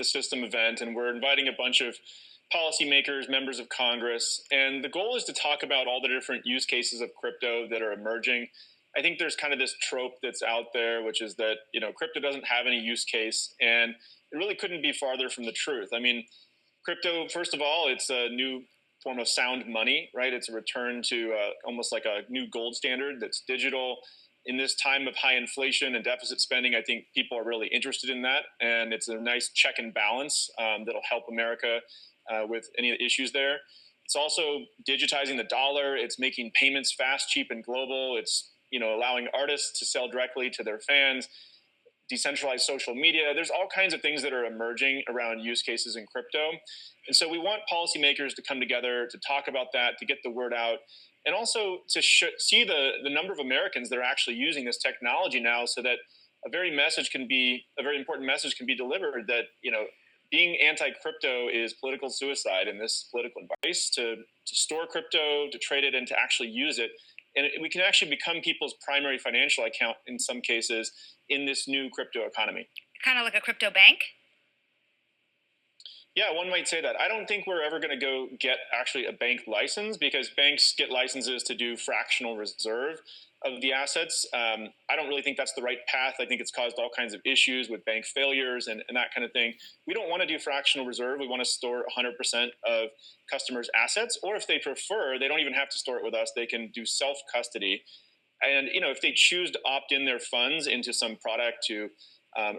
the system event, and we're inviting a bunch of policymakers, members of Congress, and the goal is to talk about all the different use cases of crypto that are emerging. I think there's kind of this trope that's out there, which is that, crypto doesn't have any use case, and it really couldn't be farther from the truth. I mean, crypto, first of all, it's a new form of sound money, right? It's a return to almost like a new gold standard that's digital. In this time of high inflation and deficit spending, I think people are really interested in that, and it's a nice check and balance that'll help America with any of the issues there. It's also digitizing the dollar. It's making payments fast, cheap, and global. It's allowing artists to sell directly to their fans, decentralized social media. There's all kinds of things that are emerging around use cases in crypto. And so we want policymakers to come together to talk about that, to get the word out, and also to see the number of Americans that are actually using this technology now, so that a very important message can be delivered that, being anti-crypto is political suicide in this political environment. To store crypto, to trade it, and to actually use it. And we can actually become people's primary financial account in some cases in this new crypto economy. Kind of like a crypto bank? Yeah, one might say that. I don't think we're ever going to go get actually a bank license, because banks get licenses to do fractional reserve of the assets. I don't really think that's the right path. I think it's caused all kinds of issues with bank failures and that kind of thing. We don't want to do fractional reserve. We want to store 100% of customers' assets, or if they prefer, they don't even have to store it with us. They can do self-custody. And, if they choose to opt in their funds into some product to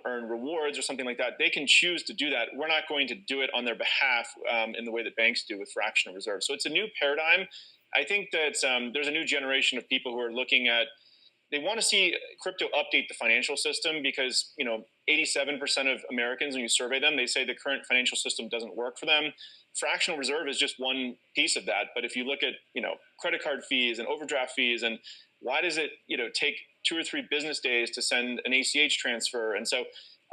earn rewards or something like that, they can choose to do that. We're not going to do it on their behalf in the way that banks do with fractional reserve. So it's a new paradigm. I think that there's a new generation of people who are looking at, they want to see crypto update the financial system, because, 87% of Americans, when you survey them, they say the current financial system doesn't work for them. Fractional reserve is just one piece of that. But if you look at, credit card fees and overdraft fees, and why does it, take 2 or 3 business days to send an ACH transfer? And so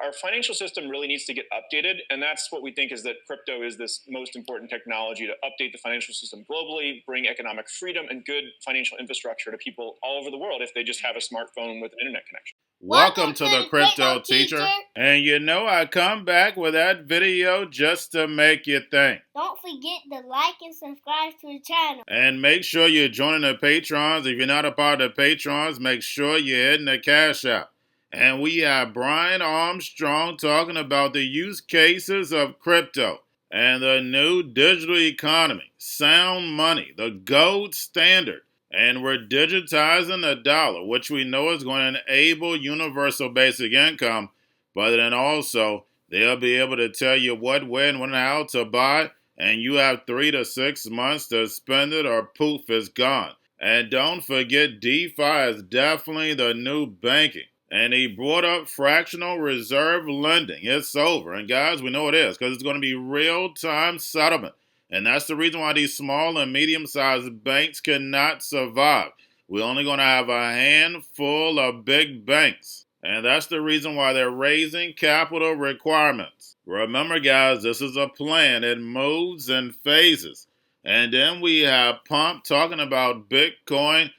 our financial system really needs to get updated. And that's what we think, is that crypto is this most important technology to update the financial system globally, bring economic freedom and good financial infrastructure to people all over the world if they just have a smartphone with an internet connection. Welcome to the Crypto Teacher. And I come back with that video just to make you think. Don't forget to like and subscribe to the channel. And make sure you're joining the Patrons. If you're not a part of the Patrons, make sure you're hitting the Cash App. And we have Brian Armstrong talking about the use cases of crypto and the new digital economy, sound money, the gold standard. And we're digitizing the dollar, which we know is going to enable universal basic income, but then also they'll be able to tell you what, when, and how to buy, and you have 3 to 6 months to spend it, or poof, it's gone. And don't forget, DeFi is definitely the new banking. And he brought up fractional reserve lending. It's over. And guys, we know it is, because it's going to be real-time settlement. And that's the reason why these small and medium-sized banks cannot survive. We're only going to have a handful of big banks. And that's the reason why they're raising capital requirements. Remember, guys, this is a plan. It moves in phases. And then we have Pump talking about Bitcoin,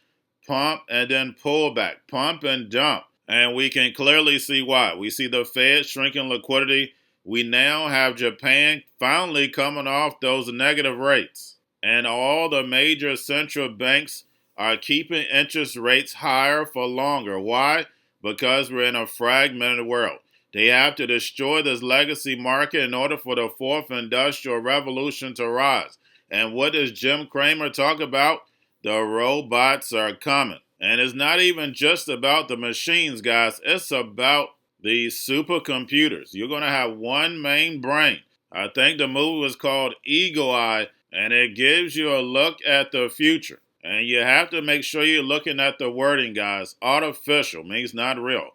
pump, and then pullback, pump and dump. And we can clearly see why. We see the Fed shrinking liquidity. We now have Japan finally coming off those negative rates. And all the major central banks are keeping interest rates higher for longer. Why? Because we're in a fragmented world. They have to destroy this legacy market in order for the fourth industrial revolution to rise. And what does Jim Cramer talk about? The robots are coming. And it's not even just about the machines, guys. It's about these supercomputers. You're going to have one main brain. I think the movie was called Eagle Eye, and it gives you a look at the future. And you have to make sure you're looking at the wording, guys. Artificial means not real.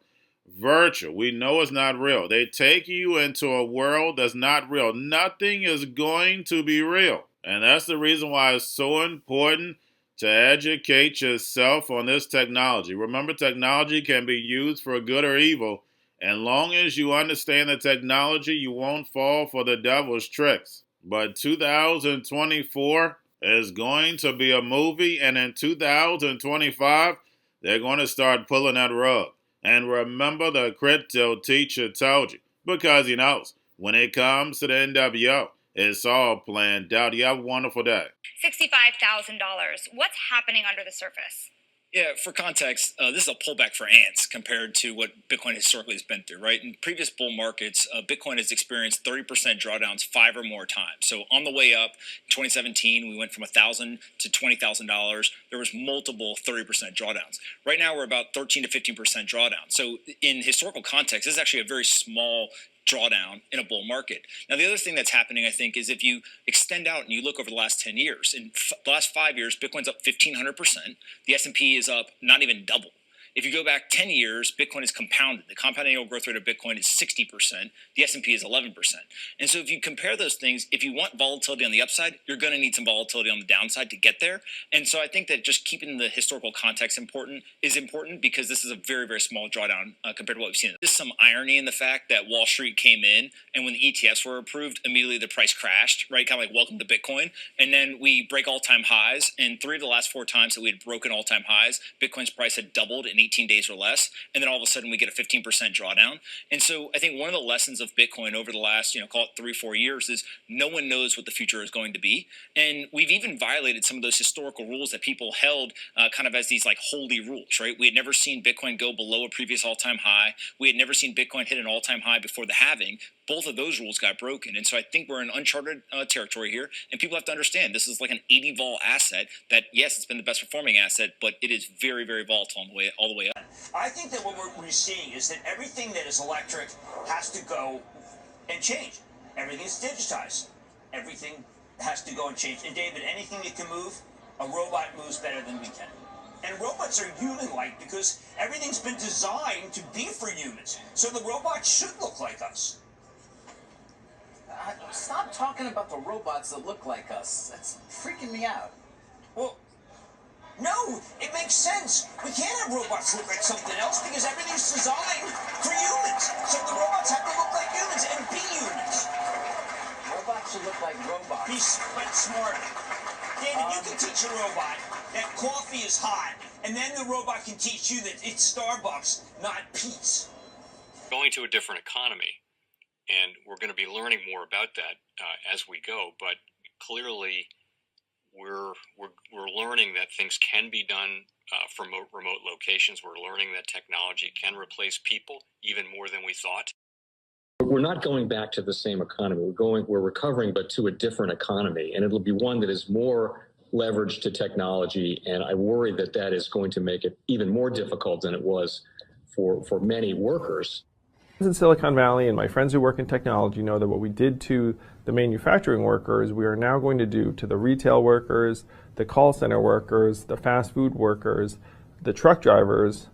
Virtual, we know it's not real. They take you into a world that's not real. Nothing is going to be real. And that's the reason why it's so important to educate yourself on this technology. Remember, technology can be used for good or evil. And long as you understand the technology, you won't fall for the devil's tricks. But 2024 is going to be a movie, and in 2025, they're going to start pulling that rug. And remember, the Crypto Teacher told you, because he knows when it comes to the NWO. It's all planned out. You have a wonderful day. $65,000. What's happening under the surface? Yeah, for context, this is a pullback for ants compared to what Bitcoin historically has been through, right? In previous bull markets, Bitcoin has experienced 30% drawdowns 5 or more times. So on the way up, in 2017, we went from $1,000 to $20,000. There was multiple 30% drawdowns. Right now, we're about 13 to 15% drawdown. So in historical context, this is actually a very small drawdown in a bull market. Now, the other thing that's happening, I think, is if you extend out and you look over the last 10 years, in the last 5 years, Bitcoin's up 1,500%. The S&P is up not even double. If you go back 10 years, Bitcoin is compounded. The compound annual growth rate of Bitcoin is 60%. The S&P is 11%. And so if you compare those things, if you want volatility on the upside, you're going to need some volatility on the downside to get there. And so I think that just keeping the historical context is important because this is a very, very small drawdown compared to what we've seen. There's some irony in the fact that Wall Street came in, and when the ETFs were approved, immediately the price crashed, right? Kind of like welcome to Bitcoin. And then we break all-time highs. And 3 of the last 4 times that we had broken all-time highs, Bitcoin's price had doubled in 18 days or less, and then all of a sudden we get a 15% drawdown. And so I think one of the lessons of Bitcoin over the last, call it 3-4 years is no one knows what the future is going to be. And we've even violated some of those historical rules that people held kind of as these like holy rules, right? We had never seen Bitcoin go below a previous all-time high. We had never seen Bitcoin hit an all-time high before the halving. Both of those rules got broken. And so I think we're in uncharted territory here. And people have to understand this is like an 80 vol asset that, yes, it's been the best performing asset, but it is very, very volatile all the way up. I think that what we're seeing is that everything that is electric has to go and change. Everything is digitized. Everything has to go and change. And David, anything that can move, a robot moves better than we can. And robots are human-like because everything's been designed to be for humans. So the robots should look like us. Stop talking about the robots that look like us. That's freaking me out. Well, no, it makes sense. We can't have robots look like something else because everything's designed for humans. So the robots have to look like humans and be humans. Robots should look like robots. Be smart. David, you can teach a robot that coffee is hot, and then the robot can teach you that it's Starbucks, not peace. Going to a different economy, and we're going to be learning more about that as we go. But clearly, we're learning that things can be done from remote locations. We're learning that technology can replace people even more than we thought. We're not going back to the same economy. We're recovering, but to a different economy, and it'll be one that is more leveraged to technology. And I worry that that is going to make it even more difficult than it was for many workers. In Silicon Valley, and my friends who work in technology know that what we did to the manufacturing workers, we are now going to do to the retail workers, the call center workers, the fast food workers, the truck drivers,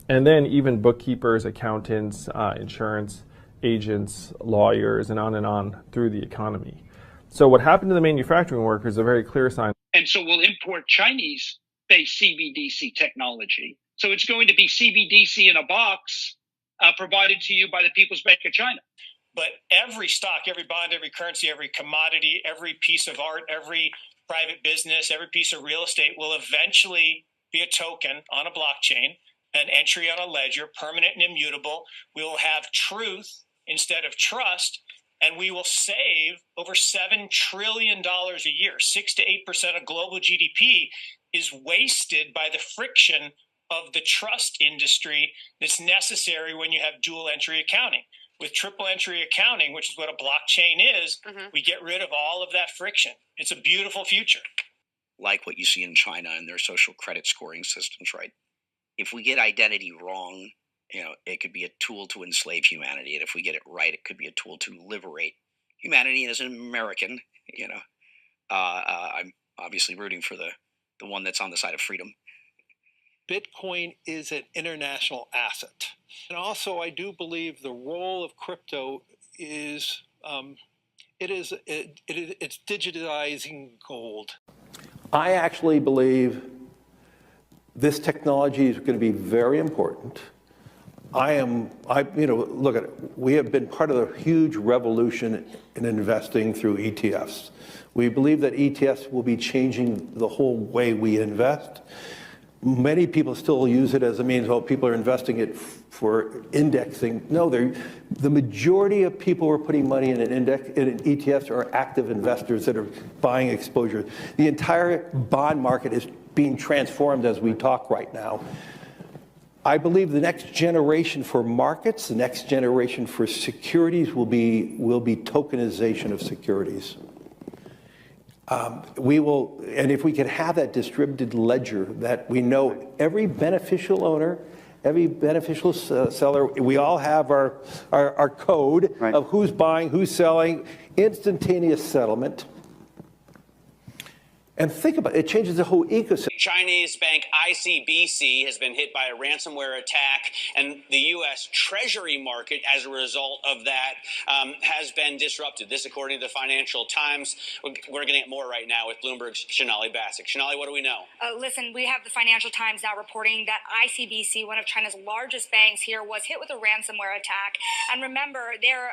and then even bookkeepers, accountants, insurance agents, lawyers, and on through the economy. So what happened to the manufacturing workers is a very clear sign. And so we'll import Chinese-based CBDC technology. So it's going to be CBDC in a box provided to you by the People's Bank of China. But every stock, every bond, every currency, every commodity, every piece of art, every private business, every piece of real estate will eventually be a token on a blockchain, an entry on a ledger, permanent and immutable. We will have truth instead of trust, and we will save over $7 trillion a year. 6 to 8% of global GDP is wasted by the friction of the trust industry that's necessary when you have dual entry accounting. With triple entry accounting, which is what a blockchain is, we get rid of all of that friction. It's a beautiful future. Like what you see in China and their social credit scoring systems, right? If we get identity wrong, it could be a tool to enslave humanity. And if we get it right, it could be a tool to liberate humanity. And as an American, I'm obviously rooting for the one that's on the side of freedom. Bitcoin is an international asset. And also, I do believe the role of crypto is, it's digitizing gold. I actually believe this technology is going to be very important. Look at it. We have been part of the huge revolution in investing through ETFs. We believe that ETFs will be changing the whole way we invest. Many people still use it as a means, well, people are investing it for indexing. No, the majority of people who are putting money in an index, in ETFs, are active investors that are buying exposure. The entire bond market is being transformed as we talk right now. I believe the next generation for markets, the next generation for securities will be tokenization of securities. We will, and if we can have that distributed ledger that we know every beneficial owner, every beneficial seller, we all have our code of who's buying, who's selling, instantaneous settlement. And think about it, it changes the whole ecosystem. Chinese bank ICBC has been hit by a ransomware attack, and the U.S. Treasury market, as a result of that, has been disrupted. This, according to the Financial Times. We're getting at more right now with Bloomberg's Shonali Bassick. Shonali, what do we know? Listen, we have the Financial Times now reporting that ICBC, one of China's largest banks here, was hit with a ransomware attack. And remember, they're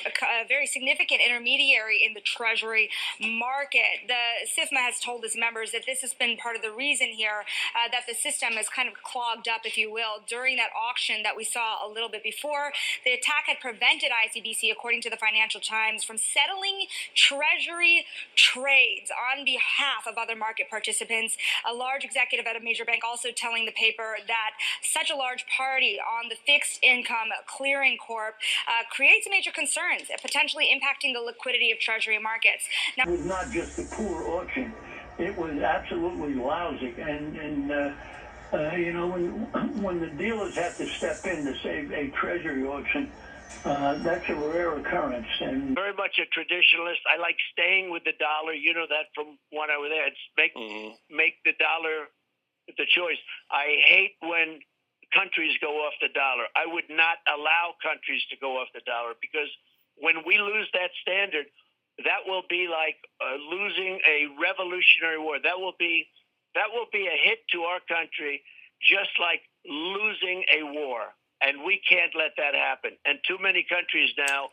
a very significant intermediary in the Treasury market. The SIFMA has told its members that this has been part of the reason here that the system is kind of clogged up, if you will, during that auction that we saw a little bit before. The attack had prevented ICBC, according to the Financial Times, from settling Treasury trades on behalf of other market participants. A large executive at a major bank also telling the paper that such a large party on the fixed income clearing corp creates major concerns, potentially impacting the liquidity of Treasury markets. Now, it was not just a poor auction. It was absolutely lousy, and you know, when the dealers have to step in to save a treasury auction, that's a rare occurrence. And very much a traditionalist. I like staying with the dollar. You know that from when I was there. It's make the dollar the choice. I hate when countries go off the dollar. I would not allow countries to go off the dollar, because when we lose that standard, that will be like losing a revolutionary war. That will be a hit to our country, just like losing a war. And we can't let that happen. And too many countries now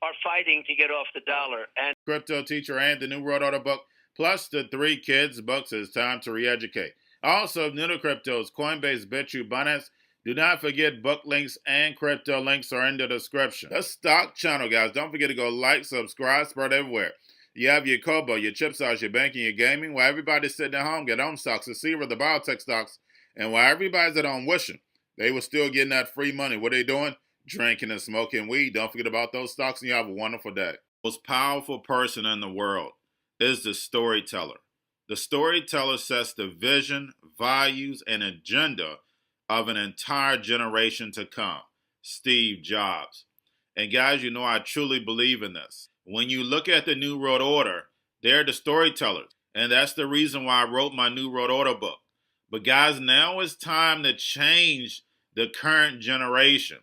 are fighting to get off the dollar. And Cryptoteacher and the New World Order book, plus the 3 kids books. It's time to re-educate. Also, new to cryptos, Coinbase, Bitrue, Binance. Do not forget book links and crypto links are in the description. The stock channel, guys. Don't forget to go like, subscribe, spread everywhere. You have your Kobo, your chip stocks, your banking, your gaming. While everybody's sitting at home, get home stocks, the Seaver, the biotech stocks. And while everybody's at home wishing they were still getting that free money, what are they doing? Drinking and smoking weed. Don't forget about those stocks, and you have a wonderful day. The most powerful person in the world is the storyteller. The storyteller sets the vision, values, and agenda of an entire generation to come. Steve Jobs. And guys, you know I truly believe in this. When you look at the New World Order, they're the storytellers. And that's the reason why I wrote my New World Order book. But guys, now it's time to change the current generation.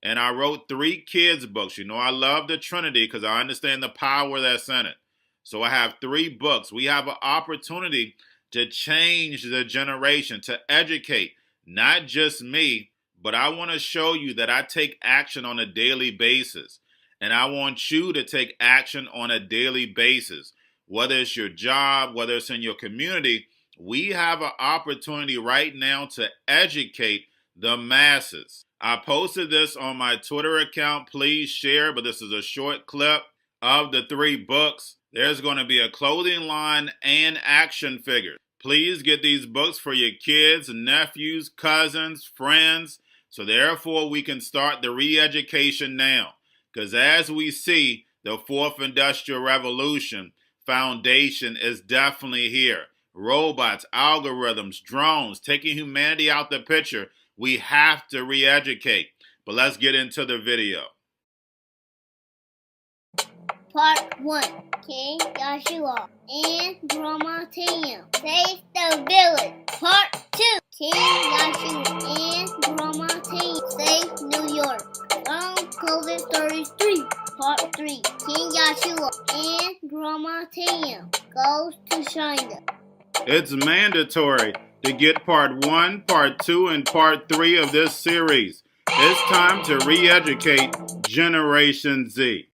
And I wrote 3 kids books. You know I love the Trinity because I understand the power that's in it. So I have 3 books. We have an opportunity to change the generation, to educate. Not just me, but I want to show you that I take action on a daily basis. And I want you to take action on a daily basis. Whether it's your job, whether it's in your community, we have an opportunity right now to educate the masses. I posted this on my Twitter account. Please share, but this is a short clip of the 3 books. There's going to be a clothing line and action figures. Please get these books for your kids, nephews, cousins, friends, so therefore we can start the re-education now. Because as we see, the 4th Industrial Revolution foundation is definitely here. Robots, algorithms, drones, taking humanity out the picture. We have to re-educate. But let's get into the video. Part 1. King Joshua and Drama Team save the village. Part 2. King Joshua and Drama Team save New York from COVID 33. Part 3. King Joshua and Drama Team goes to China. It's mandatory to get part 1, part 2, and part 3 of this series. It's time to re-educate Generation Z.